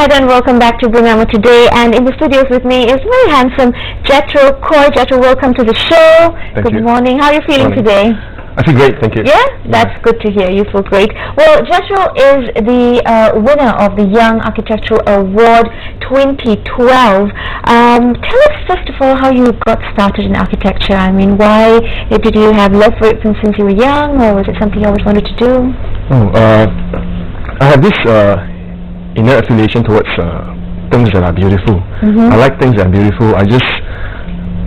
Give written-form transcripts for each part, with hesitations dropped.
Hi then, welcome back to Bernama today, and in the studios with me is very handsome Jethro Coy. Jethro, welcome to the show. Thank you. Morning. How are you feeling today? I feel great, thank you. Yeah? That's good to hear. You feel great. Well, Jethro is the winner of the Young Architectural Award 2012. Tell us first of all how you got started in architecture. I mean, why did you have love for it since you were young, or was it something you always wanted to do? I have this inner affiliation towards things that are beautiful. I like things that are beautiful.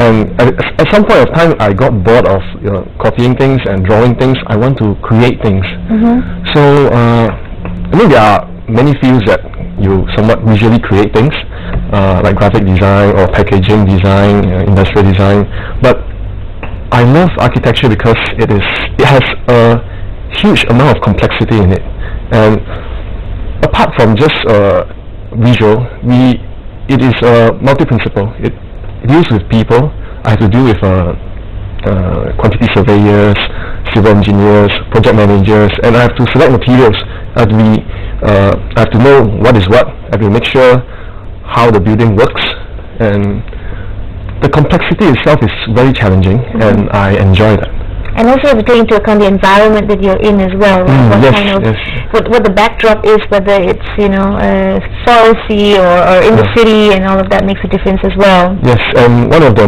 And at some point of time I got bored of copying things and drawing things. I want to create things. So I mean, there are many fields that you somewhat visually create things, like graphic design or packaging design, industrial design, but I love architecture because it has a huge amount of complexity in it. And apart from just visual, it is multi-principle. It deals with people. I have to deal with quantity surveyors, civil engineers, project managers, and I have to select materials. I have to know what is what. I have to make sure how the building works, and the complexity itself is very challenging, and I enjoy that. And also you have to take into account the environment that you're in as well, right? What the backdrop is, whether it's foresty or in the city, and all of that makes a difference as well. Yes, and one of the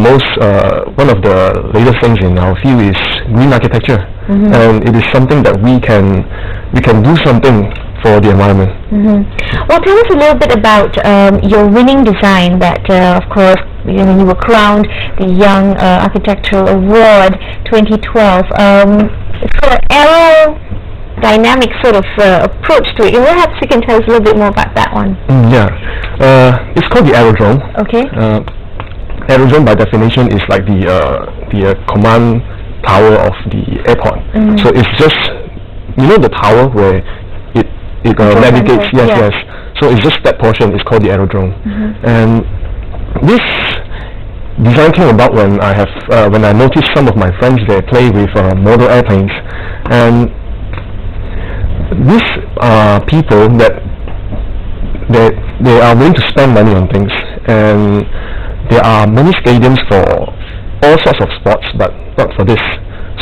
latest things in our field is green architecture, and it is something that we can do something for the environment. Well, tell us a little bit about your winning design that, of course, you were crowned the Young Architectural Award 2012. It's got an aerodynamic sort of approach to it. Perhaps you can tell us a little bit more about that one. It's called the aerodrome. Okay. Aerodrome by definition is like the command tower of the airport. So it's just, the tower where it navigates. Yes. So it's just that portion is called the aerodrome. And this design came about when I noticed some of my friends, they play with model airplanes, and these are people that they are willing to spend money on things, and there are many stadiums for all sorts of sports, but not for this.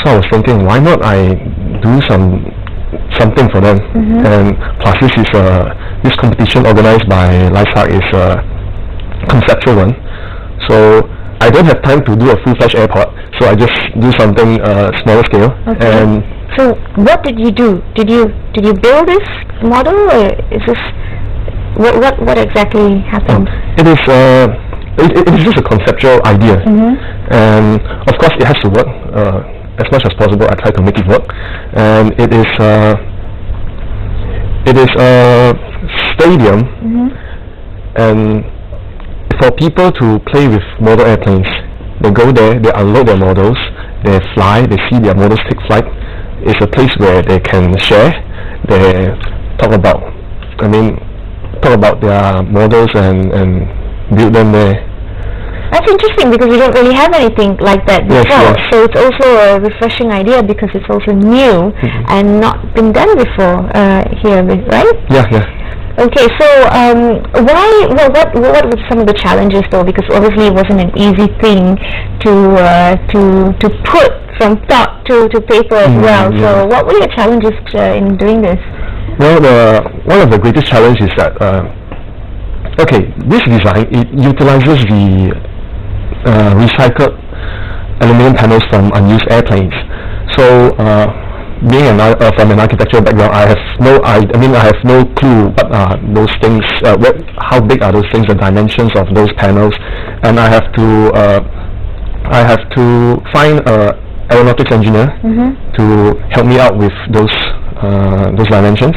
So I was thinking, why not I do something for them? And plus this competition organized by Lysak is a conceptual one, so I don't have time to do a full-fledged airport, so I just do something smaller scale. And so what did you do? Did you build this model, or is this what exactly happened? It is just a conceptual idea, and of course it has to work as much as possible. I try to make it work, and it is a stadium, and for people to play with model airplanes. They go there, they unload their models, they fly, they see their models take flight. It's a place where they can share, they talk about their models and build them there. That's interesting, because we don't really have anything like that before. Yes. So it's also a refreshing idea because it's also new and not been done before here, right? Yeah. Okay, so what were some of the challenges though? Because obviously it wasn't an easy thing to put from thought to paper as well. So what were your challenges in doing this? Well, one of the greatest challenges is that this design, it utilizes the recycled aluminum panels from unused airplanes. So being from an architectural background, I have no clue what are those things, how big are those things, the dimensions of those panels, and I have to find an aeronautics engineer to help me out with those dimensions.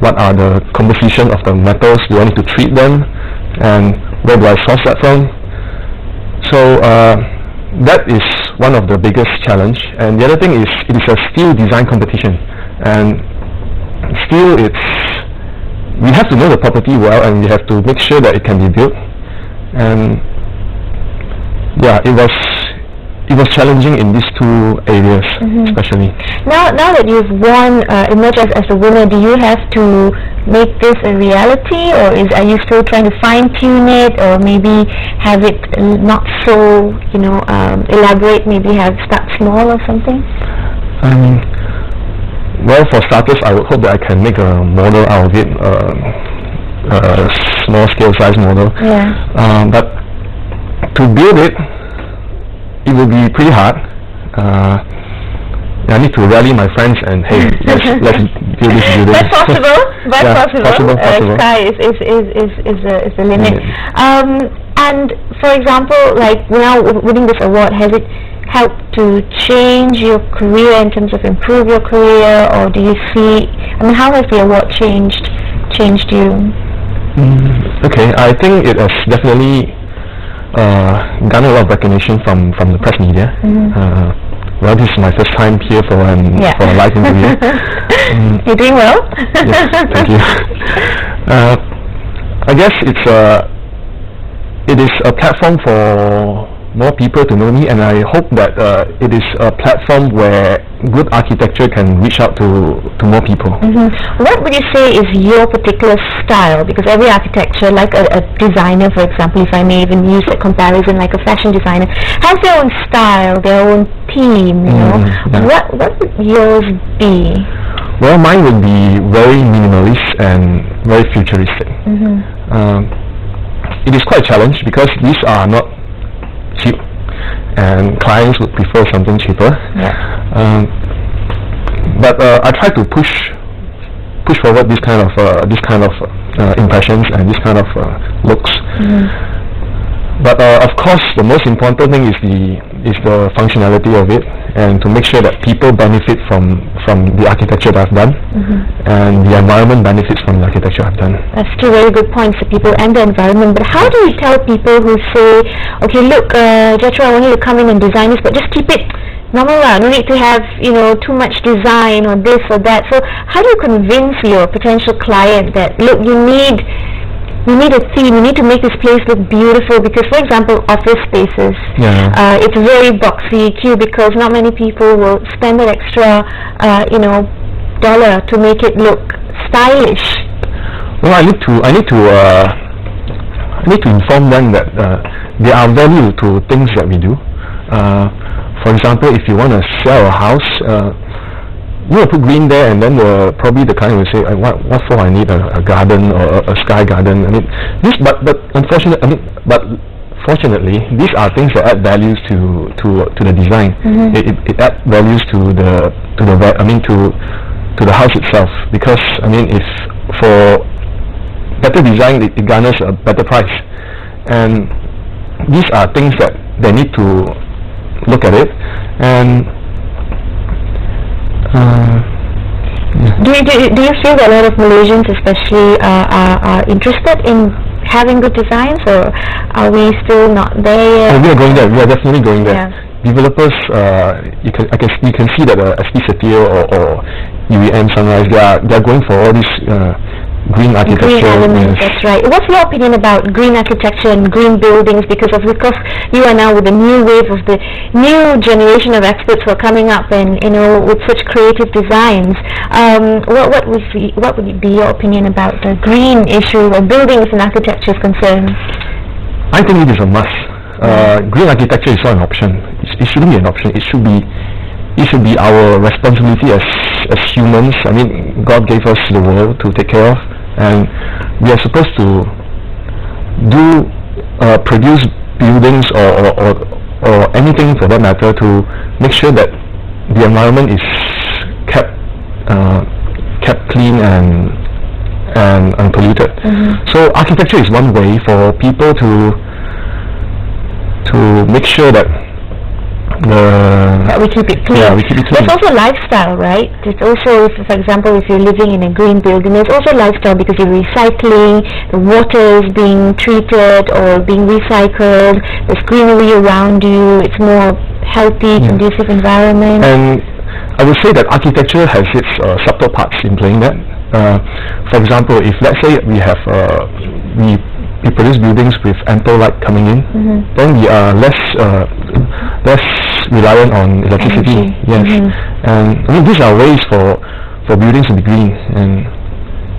What are the composition of the metals? Do I need to treat them, and where do I source that from? So that is one of the biggest challenge. And the other thing is, it is a steel design competition, and steel, we have to know the property well, and we have to make sure that it can be built. And it was challenging in these two areas, especially. Now that you've won, emerged as a winner, do you have to make this a reality, or are you still trying to fine-tune it, or maybe have it not so, elaborate, maybe start small or something? Well, for starters, I would hope that I can make a model out of it, a small scale size model. Yeah. But to build it, it will be pretty hard. I need to rally my friends and hey, let's build this building. But possible, possible. Sky is the limit. And for example, like now winning this award, has it helped to change your career in terms of improve your career, or do you see? How has the award changed you? Okay, I think it has definitely garnered a lot of recognition from the press media. Well, this is my first time here for a live interview. You're doing well. Yes, thank you. I guess it is a platform for more people to know me, and I hope that it is a platform where good architecture can reach out to more people. What would you say is your particular style? Because every architecture, like a designer, for example, if I may even use a comparison, like a fashion designer, has their own style, their own theme. What would yours be? Well, mine would be very minimalist and very futuristic. It is quite a challenge because these are not cheap, and clients would prefer something cheaper. But I try to push forward this kind of impressions and this kind of looks. But of course, the most important thing is the functionality of it, and to make sure that people benefit from the architecture that I've done, and the environment benefits from the architecture I've done. That's two very good points, the people and the environment. But how do you tell people who say, okay, look, Jethro, I want you to come in and design this, but just keep it normal, no need to have too much design or this or that. So how do you convince your potential client that, look, you need a theme, you need to make this place look beautiful? Because, for example, office spaces, it's very boxy, cubicles. Not many people will spend that extra, dollar to make it look stylish. Well, I need to inform them that there are value to things that we do. For example, if you want to sell a house, you will put green there, and then probably the client will say, "What for? I need a garden or a sky garden." Fortunately, these are things that add values to the design. It adds values to the house itself. Because if for better design, it garners a better price, and these are things that they need to look at it. And do you feel that a lot of Malaysians especially are interested in having good designs, or are we still not there yet? We are going there. We are definitely going there. Developers, you can see that ST Setia or UEM Sunrise, they are going for all these green architecture. Green elements, that's right. What's your opinion about green architecture and green buildings? Because of course you are now with the new wave of the new generation of experts who are coming up, and with such creative designs. What would be your opinion about the green issue or buildings and architecture is concerned? I think it is a must. Green architecture is not an option. It shouldn't be an option. It should be our responsibility as humans. God gave us the world to take care of, and we are supposed to produce buildings or anything for that matter to make sure that the environment is kept clean and unpolluted. So architecture is one way for people to make sure that we keep it clean. We keep it clean. There's also lifestyle, right? It's also, for example, if you're living in a green building, there's also lifestyle because you're recycling, the water is being treated or being recycled, there's greenery around you, it's more healthy, conducive environment. And I would say that architecture has its subtle parts in playing that. For example, if let's say we we produce buildings with ample light coming in, then we are less reliant on electricity. Yes, and I mean these are ways for buildings to be green, and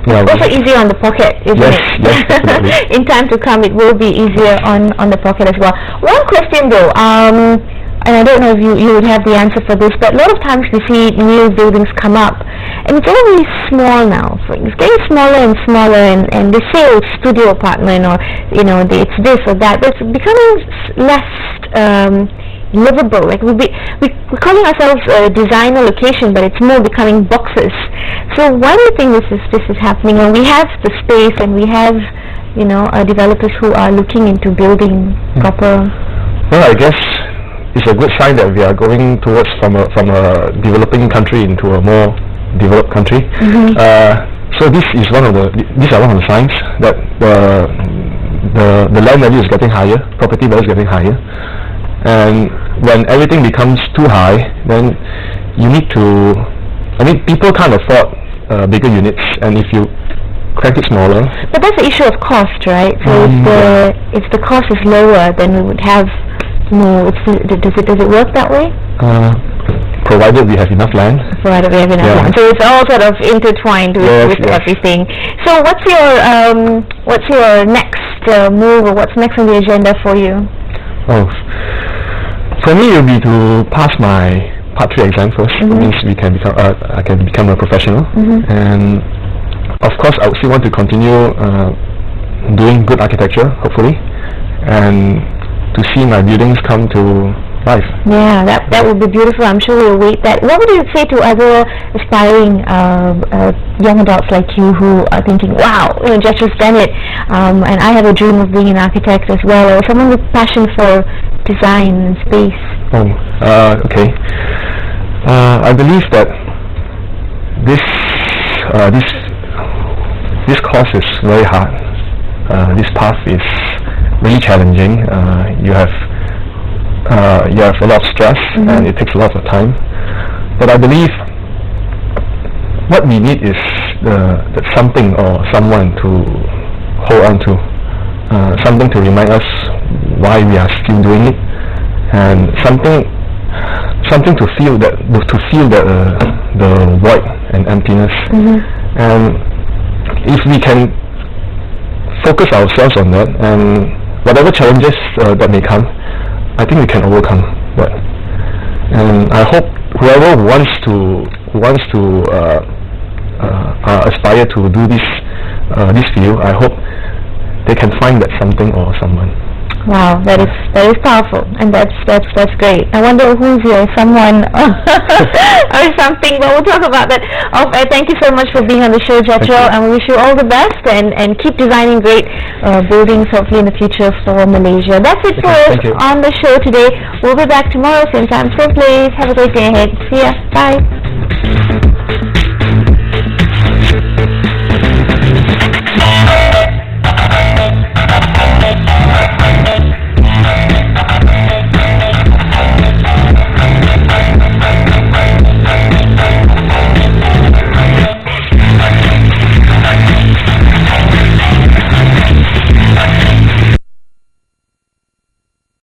it's also easier on the pocket, isn't it? Yes, definitely. In time to come, it will be easier on the pocket as well. One question though, and I don't know if you would have the answer for this, but a lot of times we see new buildings come up, and it's always small now. So it's getting smaller and smaller, and they say it's studio apartment, or it's this or that. But it's becoming less livable. Like we're calling ourselves a designer location, but it's more becoming boxes. So why do you think this is happening? And we have the space, and we have developers who are looking into building proper. Well, I guess it's a good sign that we are going towards from a developing country into a more developed country. So these are one of the signs that the land value is getting higher, property value is getting higher, and when everything becomes too high, then people can't afford bigger units, and if you crack it smaller. But that's the issue of cost, right? So if the cost is lower, then we would have more. Does it work that way? Provided we have enough land. Provided we have enough land. So it's all sort of intertwined with everything. So what's your next move, or what's next on the agenda for you? Oh, for me it will be to pass my Part 3 exam first. That means I can become a professional, and of course I would still want to continue doing good architecture, hopefully, and to see my buildings come to life. Yeah, that would be beautiful. I'm sure we'll await that. What would you say to other aspiring young adults like you who are thinking, wow, Jesro's done it, and I have a dream of being an architect as well, or someone with passion for design and space? Okay. I believe that this course is very hard. This path is really challenging. You have a lot of stress, and it takes a lot of time. But I believe what we need is something or someone to hold on to, something to remind us why we are still doing it, and something to feel the void and emptiness. And if we can focus ourselves on that, and whatever challenges that may come, I think we can overcome that. And I hope whoever wants to aspire to do this field, I hope they can find that something or someone. Wow, that is powerful, and that's great. I wonder who's your someone or something, but we'll talk about that. Thank you so much for being on the show, Jesro, and we wish you all the best, and keep designing great buildings, hopefully in the future, for Malaysia. That's it for us on the show today. We'll be back tomorrow, same time, same place. Have a great day ahead. See ya. Bye.